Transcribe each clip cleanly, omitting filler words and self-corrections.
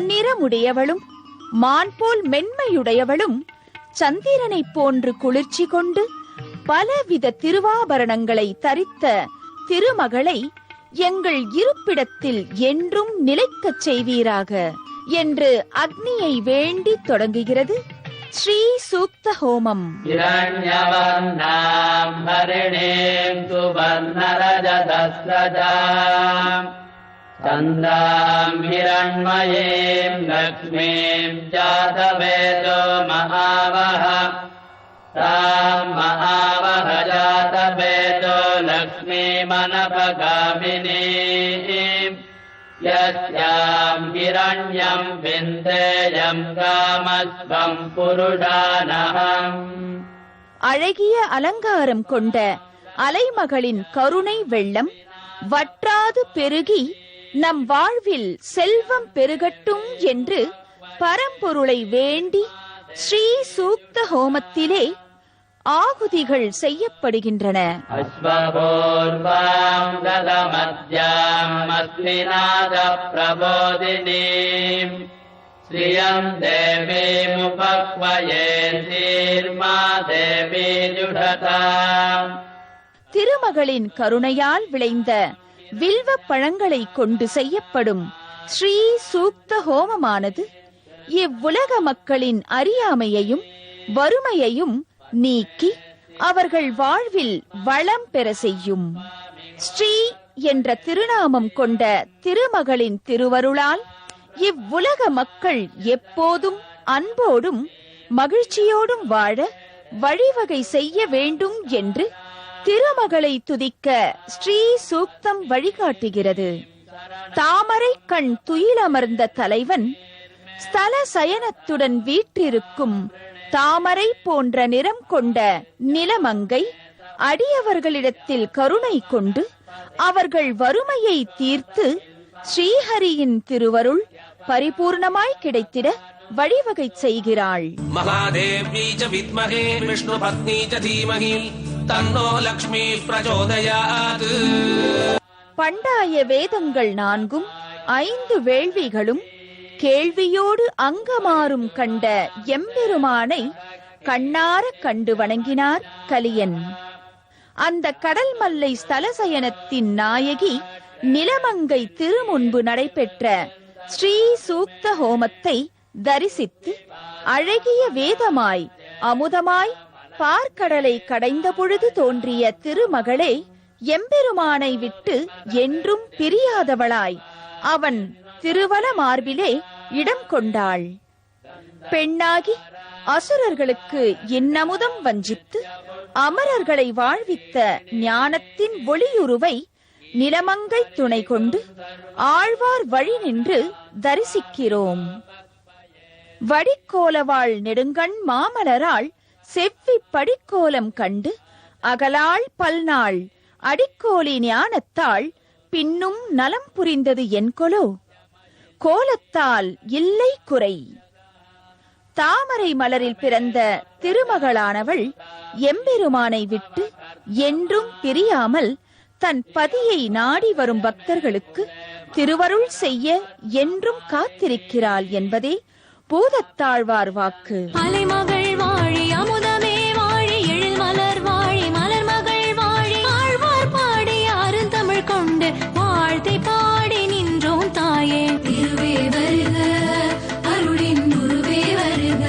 பொன்னிறமுடையவளும் மான் போல் மென்மையுடையவளும் சந்திரனைப் போன்று குளிர்ச்சி கொண்டு பலவித திருவாபரணங்களை தரித்த திருமகளை எங்கள் இருப்பிடத்தில் என்றும் நிலைக்கச் செய்வீராக என்று அக்னியை வேண்டி தொடங்குகிறது ஸ்ரீ சூக்த ஹோமம். இரண்யவர்ணாம் ஹரிணீம் சுவர்ணரஜதஸ்ரஜாம் சந்தாம் ஹிரண்மயீம் லக்ஷ்மீம் ஜாதவேதோ மகாவஹ தாம் மகாவஹ ஜாதவேதோ லக்ஷ்மீமனபகாமினீம் யஸ்யாம் ஹிரண்யம் விந்தேயம் காமஸ்வம் புருஷானஹம். அழகிய அலங்காரம் கொண்ட அலைமகளின் கருணை வெள்ளம் வற்றாது பெருகி நம் வாழ்வில் செல்வம் பெருகட்டும் என்று பரம்பொருளை வேண்டி ஸ்ரீ சூக்த ஹோமத்திலே ஆகுதிகள் செய்யப்படுகின்றன. அஸ்வபூர்வாம் கதமத்யாம் அஸ்விநாத பிரபோதினீம் ஸ்ரீயம் தேவீமுபக்வயே தீர்மா தேவி ஜுடதாம். திருமகளின் கருணையால் விளைந்த வில்வ பழங்களை கொண்டு செய்யப்படும் ஸ்ரீ சூக்த ஹோமமானது இவ்வுலக மக்களின் அறியாமையையும் வறுமையையும் நீக்கி அவர்கள் வாழ்வில் வளம் பெற செய்யும். ஸ்ரீ என்ற திருநாமம் கொண்ட திருமகளின் திருவருளால் இவ்வுலக மக்கள் எப்போதும் அன்போடும் மகிழ்ச்சியோடும் வாழ வழிவகை செய்ய வேண்டும் என்று திருமகளை துதிக்க ஸ்ரீ சூக்தம் வழிகாட்டுகிறது. தாமரை கண் துயிலமர்ந்த தலைவன் ஸ்தல சயனத்துடன் வீற்றிருக்கும் தாமரை போன்ற நிறம் கொண்ட நிலமங்கை அடியவர்களிடத்தில் கருணை கொண்டு அவர்கள் வறுமையை தீர்த்து ஸ்ரீஹரியின் திருவருள் பரிபூர்ணமாய் கிடைத்திட வழிவகை செய்கிறாள். மகாதேவி ச வித்மஹே விஷ்ணு பத்னி ச தீமஹி தன்னோ லக்ஷ்மி பிரச்சோதயாத். பண்டாய வேதங்கள் 4 5 வேள்விகளும் கேள்வியோடு அங்கமாறும் கண்ட எம்பெருமானை கண்ணார கண்டு வணங்கினார் கலியன். அந்த கடல் மல்லை ஸ்தலசயனத்தின் நாயகி நிலமங்கை திருமுன்பு நடைபெற்ற ஸ்ரீ சூக்த ஹோமத்தை தரிசித்து அழகிய வேதமாய் அமுதமாய் பார்க்கடலை கடைந்த பொழுது தோன்றிய திருமகளே எம்பெருமானை விட்டு என்றும் பிரியாதவளாய் அவன் திருவல மார்பிலே இடம் கொண்டாள். பெண்ணாகி அசுரர்களுக்கு இன்னமுதம் வஞ்சித்து அமரர்களை வாழ்வித்த ஞானத்தின் ஒளியுருவை நிலமங்கை துணை கொண்டு ஆழ்வார் வழி நின்று தரிசிக்கிறோம். வடிக்கோலவாள் நெடுங்கண் மாமலராள் செவ்வி படிக்கோலம் கண்டு அகலாள் பல்நாள் அடிக்கோலி ஞானத்தாள் பின்னும் நலம் புரிந்தது என்கொலோ கோலத்தால் இல்லை குறை. தாமரை மலரில் பிறந்த திருமகளானவள் எம்பெருமானை விட்டு என்றும் பிரியாமல் தன் பதியை நாடி வரும் பக்தர்களுக்கு திருவருள் செய்ய என்றும் காத்திருக்கிறாள் என்பதே பூதத்தாழ்வார் வாக்கு. அலைமகள் வாழி அமுதமே வாழி எழில் மலர் வாழி மலர் மகள் வாழி ஆழ்வார் பாடி அருந்தமிழ் கொண்டு வாழ்த்தை பாடி நின்றோம் தாயே. திருவே வருக அருளின் குருவே வருக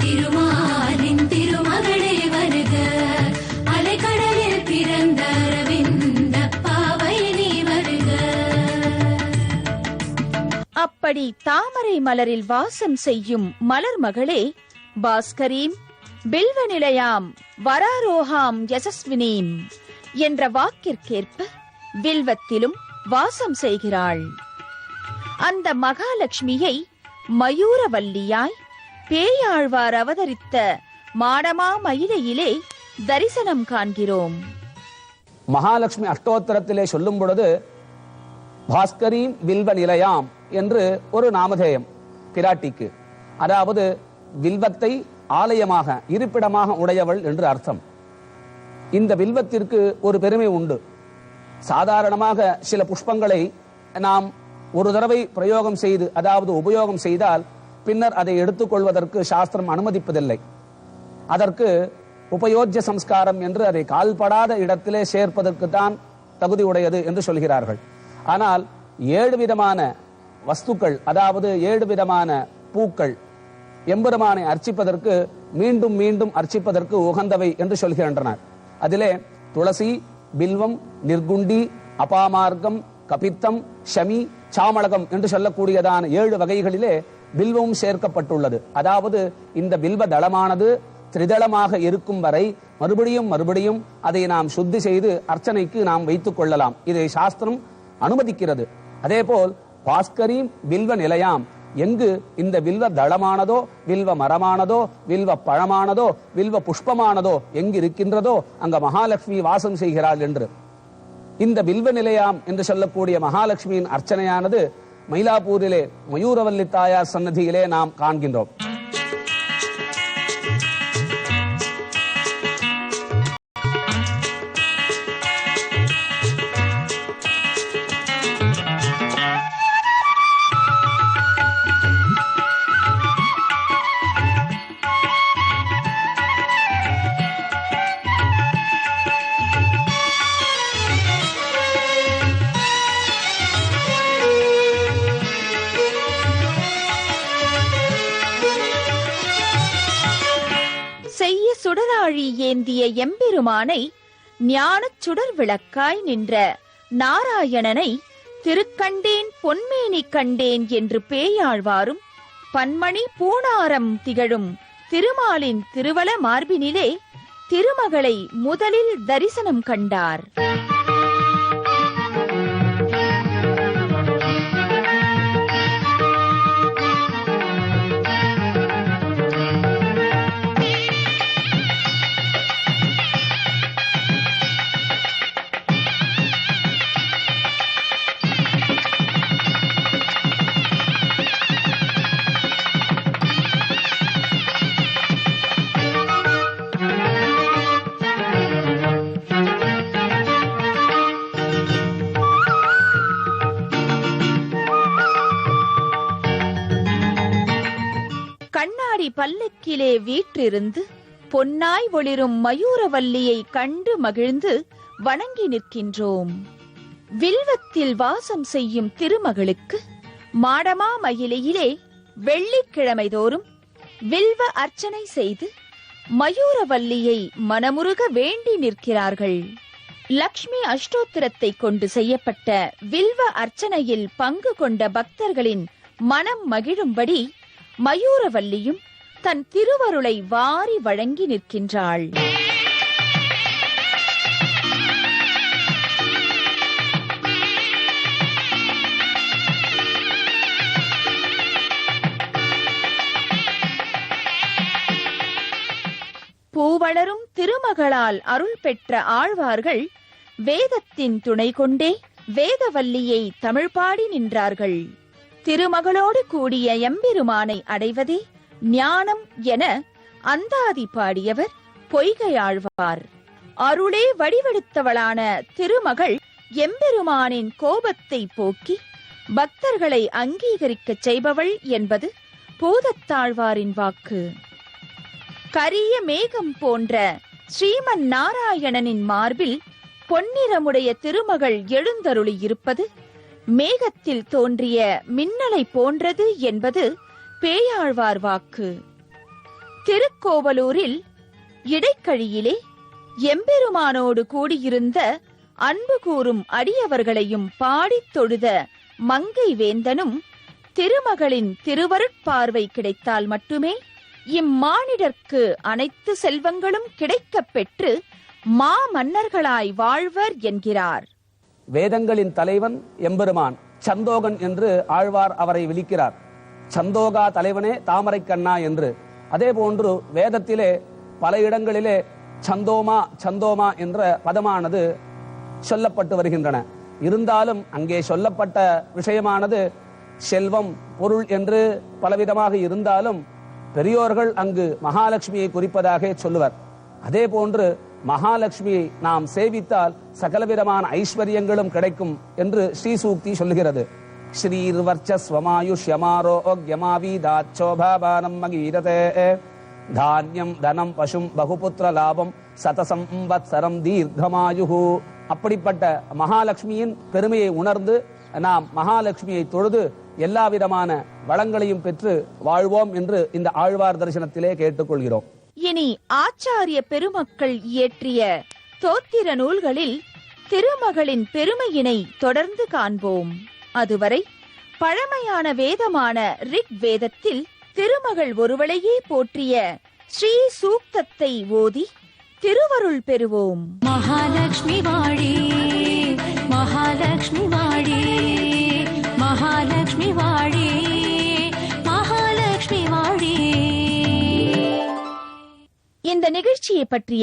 திருமாலின் திருமகளே வருக அலைக்கடலில் பிறந்த அரவிந்த பாவை நீ வருக. அப்படி தாமரை மலரில் வாசம் செய்யும் மலர் மகளே பாஸ்கரீம் பில்வ நிலையாம் வராரோஹாம் யசஸ்வினீம் என்ற வாக்கிற்கேற்ப வில்வத்திலும் வாசம் செய்கிறாள். அந்த மகாலட்சுமியை மயூரவல்லியாய் பேயாழ்வார் அவதரித்த மாடமா மயிலையிலே தரிசனம் காண்கிறோம். மகாலட்சுமி அஷ்டோத்தரத்திலே சொல்லும் பொழுது பாஸ்கரீம் வில்வ நிலையாம் என்று ஒரு நாமதேயம் பிராட்டிக்கு, அதாவது வில்வத்தை ஆலயமாக இருப்பிடமாக உடையவள் என்று அர்த்தம். இந்த வில்வத்திற்கு ஒரு பெருமை உண்டு. சாதாரணமாக சில புஷ்பங்களை நாம் ஒரு தடவை பிரயோகம் செய்து, அதாவது உபயோகம் செய்தால் பின்னர் அதை எடுத்துக்கொள்வதற்கு சாஸ்திரம் அனுமதிப்பதில்லை. அதற்கு உபயோஜ்ய சம்ஸ்காரம் என்று அதை கால்படாத இடத்திலே சேர்ப்பதற்கு தான் தகுதி உடையது என்று சொல்கிறார்கள். ஆனால் 7 விதமான வஸ்துக்கள், அதாவது 7 விதமான பூக்கள் எம்பெருமானை அர்ச்சிப்பதற்கு மீண்டும் மீண்டும் அர்ச்சிப்பதற்கு உகந்தவை என்று சொல்கின்றனர். அதிலே துளசி, பில்வம், நிர்குண்டி, அபாமார்க்கம், கபித்தம், ஷமி, சாமளகம் என்று சொல்லக்கூடியதான 7 வகைகளிலே பில்வம் சேர்க்கப்பட்டுள்ளது. அதாவது இந்த பில்வ தளமானது திரிதளமாக இருக்கும் வரை மறுபடியும் அதை நாம் சுத்தி செய்து அர்ச்சனைக்கு நாம் வைத்துக் கொள்ளலாம். இதை சாஸ்திரம் அனுமதிக்கிறது. அதேபோல் பாஸ்கரீம் வில்வ நிலையாம், எங்கு இந்த வில்வ தளமானதோ, வில்வ மரமானதோ, வில்வ பழமானதோ, வில்வ புஷ்பமானதோ எங்கு இருக்கின்றதோ அங்க மகாலட்சுமி வாசம் செய்கிறாள் என்று. இந்த வில்வ நிலையாம் என்று சொல்லக்கூடிய மகாலட்சுமியின் அர்ச்சனையானது மயிலாப்பூரிலே மயூரவல்லி தாயார் சன்னதியிலே நாம் காண்கின்றோம். சுடராழி ஏந்திய எம்பெருமானை ஞானச் சுடர் விளக்காய் நின்ற நாராயணனை திருக்கண்டேன் பொன்மேனி கண்டேன் என்று பேயாழ்வாரும் பன்மணி பூணாரம் திகழும் திருமாலின் திருவல மார்பினிலே திருமகளை முதலில் தரிசனம் கண்டார். கண்ணாடி பல்லக்கிலே வீற்றிருந்து பொன்னாய் ஒளிரும் மயூரவல்லியை கண்டு மகிழ்ந்து வணங்கி நிற்கின்றோம். வில்வத்தில் வாசம் செய்யும் திருமகளுக்கு மாடமா மயிலையிலே வெள்ளிக்கிழமை தோறும் வில்வ அர்ச்சனை செய்து மயூரவல்லியை மனமுருக வேண்டி நிற்கிறார்கள். லக்ஷ்மி அஷ்டோத்திரத்தை கொண்டு செய்யப்பட்ட வில்வ அர்ச்சனையில் பங்கு கொண்ட பக்தர்களின் மனம் மகிழும்படி மயூரவல்லியும் தன் திருவருளை வாரி வழங்கி நிற்கின்றாள். பூவளரும் திருமகளால் அருள் பெற்ற ஆழ்வார்கள் வேதத்தின் துணை கொண்டே வேதவல்லியை தமிழ் பாடி நின்றார்கள். திருமகளோடு கூடிய எம்பெருமானை அடைவதே ஞானம் என அந்தாதி பாடியவர் பொய்கையாழ்வார். அருளே வடிவெடுத்தவளான திருமகள் எம்பெருமானின் கோபத்தை போக்கி பக்தர்களை அங்கீகரிக்கச் செய்பவள் என்பது பூதத்தாழ்வாரின் வாக்கு. கரிய மேகம் போன்ற ஸ்ரீமன் நாராயணனின் மார்பில் பொன்னிறமுடைய திருமகள் எழுந்தருளி இருப்பது மேகத்தில் தோன்றிய மின்னலை போன்றது என்பது பேயாழ்வார் வாக்கு. திருக்கோவலூரில் இடைக்கழியிலே எம்பெருமானோடு கூடியிருந்த அன்பு கூறும் அடியவர்களையும் பாடித் தொழுத மங்கை வேந்தனும் திருமகளின் திருவருட்பார்வை கிடைத்தால் மட்டுமே இம்மானிடர்க்கு அனைத்து செல்வங்களும் கிடைக்கப் பெற்று மா மன்னர்களாய் வாழ்வர் என்கிறார். வேதங்களின் தலைவன் எம்பெருமான் சந்தோகன் என்று ஆழ்வார் அவரை விளிக்கிறார். சந்தோகா தலைவனே தாமரை கண்ணா என்று. அதே போன்று வேதத்திலே பல இடங்களிலே சந்தோமா என்ற பதமானது சொல்லப்பட்டு வருகின்றன. இருந்தாலும் அங்கே சொல்லப்பட்ட விஷயமானது செல்வம், பொருள் என்று பலவிதமாக இருந்தாலும் பெரியோர்கள் அங்கு மகாலட்சுமியை குறிப்பதாக சொல்லுவர். அதே போன்று மகாலட்சுமியை நாம் சேவித்தால் சகலவிதமான ஐஸ்வர்யங்களும் கிடைக்கும் என்று ஸ்ரீசூக்தி சொல்லுகிறது. ஸ்ரீர்வர்ச்சஸ்வமாயுஷ்யமாரோக்யமாவீதாச்சோபாபானம் மகீரதே தானியம் தனம் பசும் பகுபுத்திர லாபம் சதசம்பத்சரம் தீர்க்கமாயுஹு. அப்படிப்பட்ட மகாலட்சுமியின் பெருமையை உணர்ந்து நாம் மகாலட்சுமியை தொழுது எல்லா விதமான வளங்களையும் பெற்று வாழ்வோம் என்று இந்த ஆழ்வார் தரிசனத்திலே கேட்டுக்கொள்கிறோம். இனி ஆச்சாரிய பெருமக்கள் இயற்றிய தோத்திர நூல்களில் திருமகளின் பெருமையினை தொடர்ந்து காண்போம். அதுவரை பழமையான வேதமான ரிக் வேதத்தில் திருமகள் ஒருவளையே போற்றிய ஸ்ரீ சூக்தத்தை ஓதி திருவருள் பெறுவோம். மகாலட்சுமி வாழி, மகாலட்சுமி வாழி, மகாலட்சுமி வாழி, மகாலட்சுமி வாழி. இந்த நிகழ்ச்சியை பற்றிய